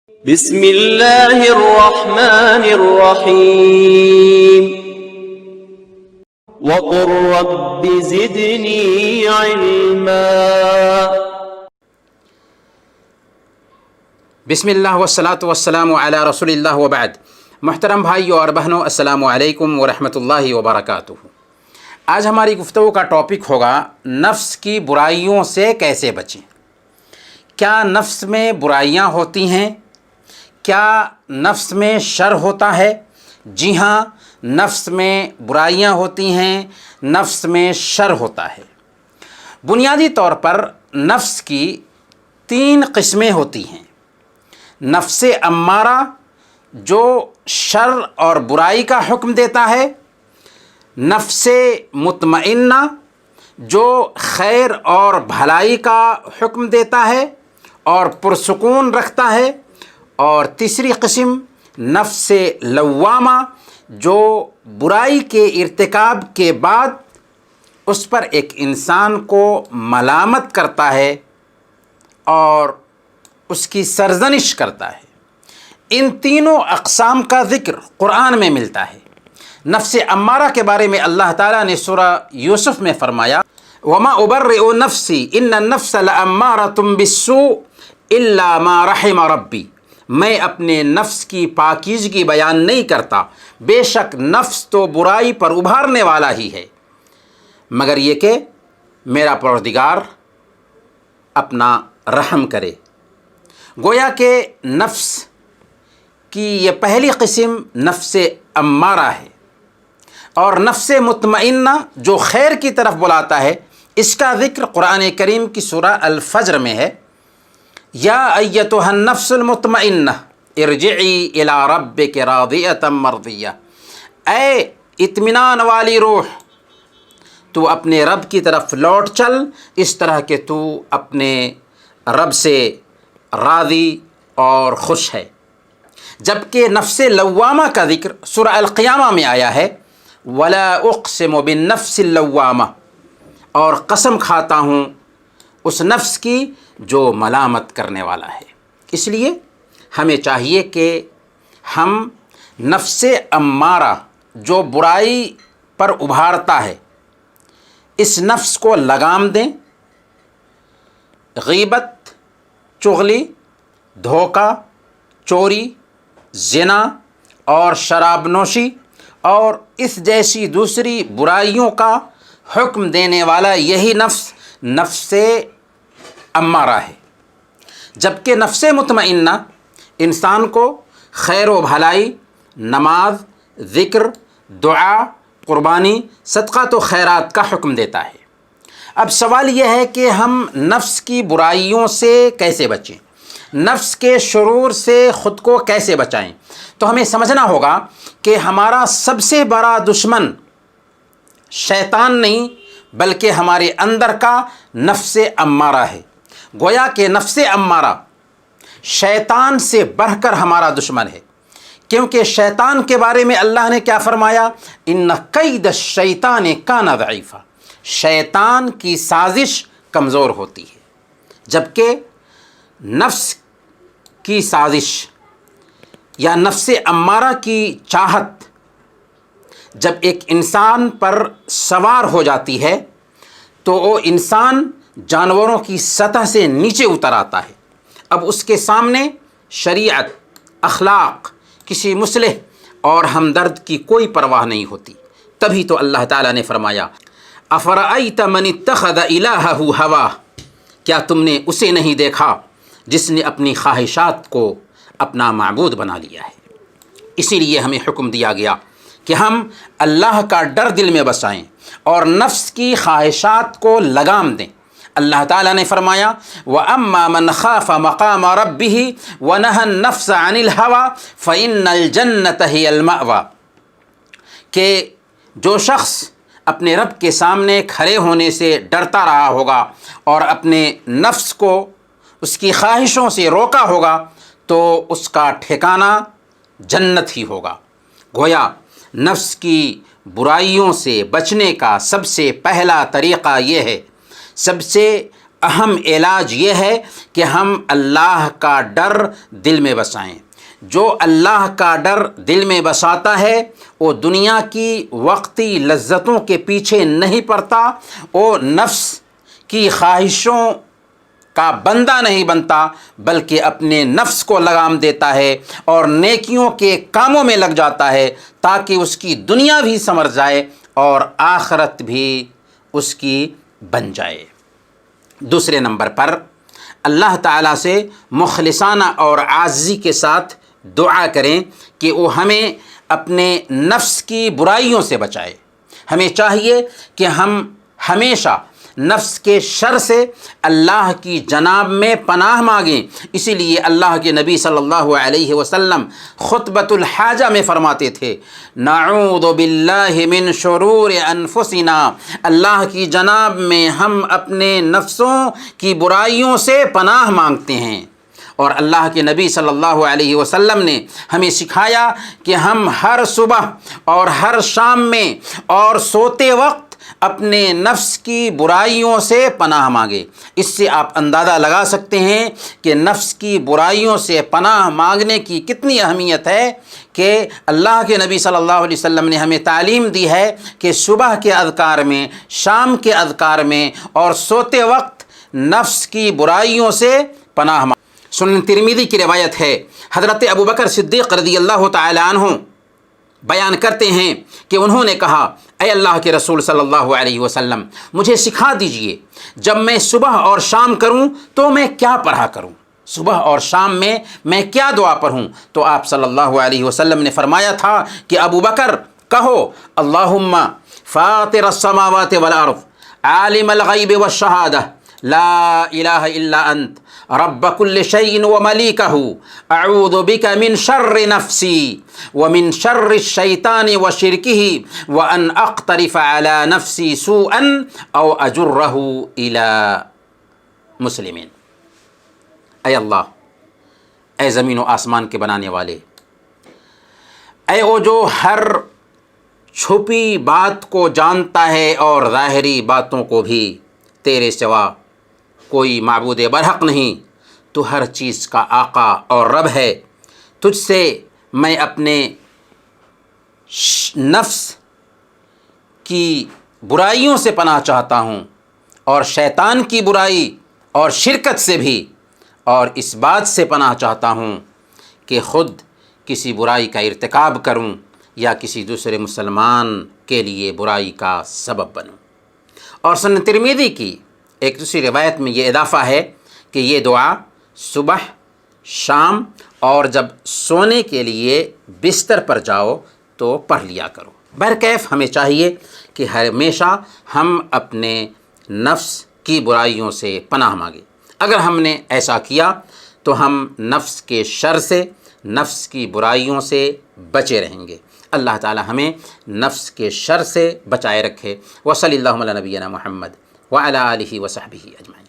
بسم اللہ الرحمن الرحیم وقل رب زدنی علما۔ بسم اللہ والصلاة والسلام علی رسول اللہ وبعد۔ محترم بھائیوں اور بہنوں، السلام علیکم ورحمۃ اللہ وبرکاتہ۔ آج ہماری گفتگو کا ٹاپک ہوگا نفس کی برائیوں سے کیسے بچیں۔ کیا نفس میں برائیاں ہوتی ہیں؟ کیا نفس میں شر ہوتا ہے؟ جی ہاں، نفس میں برائیاں ہوتی ہیں، نفس میں شر ہوتا ہے۔ بنیادی طور پر نفس کی 3 قسمیں ہوتی ہیں۔ نفس امارہ جو شر اور برائی کا حکم دیتا ہے، نفس مطمئنہ جو خیر اور بھلائی کا حکم دیتا ہے اور پرسکون رکھتا ہے، اور تیسری قسم نفس لوامہ جو برائی کے ارتکاب کے بعد اس پر ایک انسان کو ملامت کرتا ہے اور اس کی سرزنش کرتا ہے۔ ان تینوں اقسام کا ذکر قرآن میں ملتا ہے۔ نفس امارہ کے بارے میں اللہ تعالیٰ نے سورہ یوسف میں فرمایا وَمَا أُبَرِّئُ نَفْسِي إِنَّ النَّفْسَ لَأَمَّارَةٌ بِالسُّوءِ إِلَّا مَا رَحِمَ رَبِّي۔ میں اپنے نفس کی پاکیزگی بیان نہیں کرتا، بے شک نفس تو برائی پر ابھارنے والا ہی ہے، مگر یہ کہ میرا پروردگار اپنا رحم کرے۔ گویا کہ نفس کی یہ پہلی قسم نفس امارہ ہے، اور نفس مطمئنہ جو خیر کی طرف بلاتا ہے، اس کا ذکر قرآن کریم کی سورہ الفجر میں ہے۔ یا ایتھا النفس المطمئنہ ارجعی الی ربک راضیۃ مرضیہ۔ اے اطمینان والی روح، تو اپنے رب کی طرف لوٹ چل، اس طرح کہ تو اپنے رب سے راضی اور خوش ہے۔ جبکہ نفس لوامہ کا ذکر سورہ القیامہ میں آیا ہے وَلَا أُقْسِمُ بِالنَّفْسِ اللَّوَّامَةِ، اور قسم کھاتا ہوں اس نفس کی جو ملامت کرنے والا ہے۔ اس لیے ہمیں چاہیے کہ ہم نفس امارہ جو برائی پر ابھارتا ہے، اس نفس کو لگام دیں۔ غیبت، چغلی، دھوکہ، چوری، زنا اور شراب نوشی اور اس جیسی دوسری برائیوں کا حکم دینے والا یہی نفس امارہ ہے۔ جبکہ نفس مطمئنہ انسان کو خیر و بھلائی، نماز، ذکر، دعا، قربانی، صدقات و خیرات کا حکم دیتا ہے۔ اب سوال یہ ہے کہ ہم نفس کی برائیوں سے کیسے بچیں، نفس کے شرور سے خود کو کیسے بچائیں؟ تو ہمیں سمجھنا ہوگا کہ ہمارا سب سے بڑا دشمن شیطان نہیں بلکہ ہمارے اندر کا نفس امارہ ہے۔ گویا کہ نفس امارہ شیطان سے بڑھ کر ہمارا دشمن ہے، کیونکہ شیطان کے بارے میں اللہ نے کیا فرمایا؟ ان کید الشیطان کان ضعیفا، شیطان کی سازش کمزور ہوتی ہے، جبکہ نفس کی سازش یا نفس امارہ کی چاہت جب ایک انسان پر سوار ہو جاتی ہے تو وہ انسان جانوروں کی سطح سے نیچے اتر آتا ہے۔ اب اس کے سامنے شریعت، اخلاق، کسی مصلح اور ہمدرد کی کوئی پرواہ نہیں ہوتی۔ تبھی تو اللہ تعالیٰ نے فرمایا افرأیت من اتخذ الہہ ہواہ، کیا تم نے اسے نہیں دیکھا جس نے اپنی خواہشات کو اپنا معبود بنا لیا ہے۔ اسی لیے ہمیں حکم دیا گیا کہ ہم اللہ کا ڈر دل میں بسائیں اور نفس کی خواہشات کو لگام دیں۔ اللہ تعالیٰ نے فرمایا وَأَمَّا مَنْ خَافَ مَقَامَ رَبِّهِ وَنَهَى النَّفْسَ عَنِ الْهَوَى فَإِنَّ الْجَنَّةَ هِيَ الْمَأْوَى، کہ جو شخص اپنے رب کے سامنے کھڑے ہونے سے ڈرتا رہا ہوگا اور اپنے نفس کو اس کی خواہشوں سے روکا ہوگا تو اس کا ٹھکانہ جنت ہی ہوگا۔ گویا نفس کی برائیوں سے بچنے کا سب سے پہلا طریقہ یہ ہے، سب سے اہم علاج یہ ہے کہ ہم اللہ کا ڈر دل میں بسائیں۔ جو اللہ کا ڈر دل میں بساتا ہے وہ دنیا کی وقتی لذتوں کے پیچھے نہیں پڑتا، وہ نفس کی خواہشوں کا بندہ نہیں بنتا، بلکہ اپنے نفس کو لگام دیتا ہے اور نیکیوں کے کاموں میں لگ جاتا ہے تاکہ اس کی دنیا بھی سنور جائے اور آخرت بھی اس کی بن جائے۔ دوسرے نمبر پر اللہ تعالیٰ سے مخلصانہ اور عاجزی کے ساتھ دعا کریں کہ وہ ہمیں اپنے نفس کی برائیوں سے بچائے۔ ہمیں چاہیے کہ ہم ہمیشہ نفس کے شر سے اللہ کی جناب میں پناہ مانگیں۔ اسی لیے اللہ کے نبی صلی اللہ علیہ وسلم خطبۃ الحاجہ میں فرماتے تھے، نعوذ باللہ من شرور انفسنا، اللہ کی جناب میں ہم اپنے نفسوں کی برائیوں سے پناہ مانگتے ہیں۔ اور اللہ کے نبی صلی اللہ علیہ وسلم نے ہمیں سکھایا کہ ہم ہر صبح اور ہر شام میں اور سوتے وقت اپنے نفس کی برائیوں سے پناہ مانگے۔ اس سے آپ اندازہ لگا سکتے ہیں کہ نفس کی برائیوں سے پناہ مانگنے کی کتنی اہمیت ہے کہ اللہ کے نبی صلی اللہ علیہ وسلم نے ہمیں تعلیم دی ہے کہ صبح کے اذکار میں، شام کے اذکار میں اور سوتے وقت نفس کی برائیوں سے پناہ مانگے۔ سنن ترمذی کی روایت ہے، حضرت ابو بکر صدیق رضی اللہ تعالی عنہ بیان کرتے ہیں کہ انہوں نے کہا، اے اللہ کے رسول صلی اللہ علیہ وسلم، مجھے سکھا دیجئے جب میں صبح اور شام کروں تو میں کیا پڑھا کروں، صبح اور شام میں کیا دعا پڑھوں؟ تو آپ صلی اللہ علیہ وسلم نے فرمایا تھا کہ ابو بکر کہو، اللہم فاطر السماوات والارض عالم الغیب والشہادہ لا الہ الا انت رب کل شیء وملیکہ اعوذ بک من شر نفسی ومن شر الشیطان وشرکہ وان اقترف علی نفسی سوءا او اجرہ الی مسلمین۔ اے اللہ، اے زمین و آسمان کے بنانے والے، اے وہ جو ہر چھپی بات کو جانتا ہے اور ظاہری باتوں کو بھی، تیرے سوا کوئی معبود برحق نہیں، تو ہر چیز کا آقا اور رب ہے۔ تجھ سے میں اپنے نفس کی برائیوں سے پناہ چاہتا ہوں اور شیطان کی برائی اور شرکت سے بھی، اور اس بات سے پناہ چاہتا ہوں کہ خود کسی برائی کا ارتکاب کروں یا کسی دوسرے مسلمان کے لیے برائی کا سبب بنوں۔ اور سنن ترمذی کی ایک دوسری روایت میں یہ اضافہ ہے کہ یہ دعا صبح، شام اور جب سونے کے لیے بستر پر جاؤ تو پڑھ لیا کرو۔ بہرکیف ہمیں چاہیے کہ ہمیشہ ہم اپنے نفس کی برائیوں سے پناہ مانگیں۔ اگر ہم نے ایسا کیا تو ہم نفس کے شر سے، نفس کی برائیوں سے بچے رہیں گے۔ اللہ تعالی ہمیں نفس کے شر سے بچائے رکھے۔ وصلی اللہ علی نبینا محمد وعلی آلہ وصحبہ اجمعین۔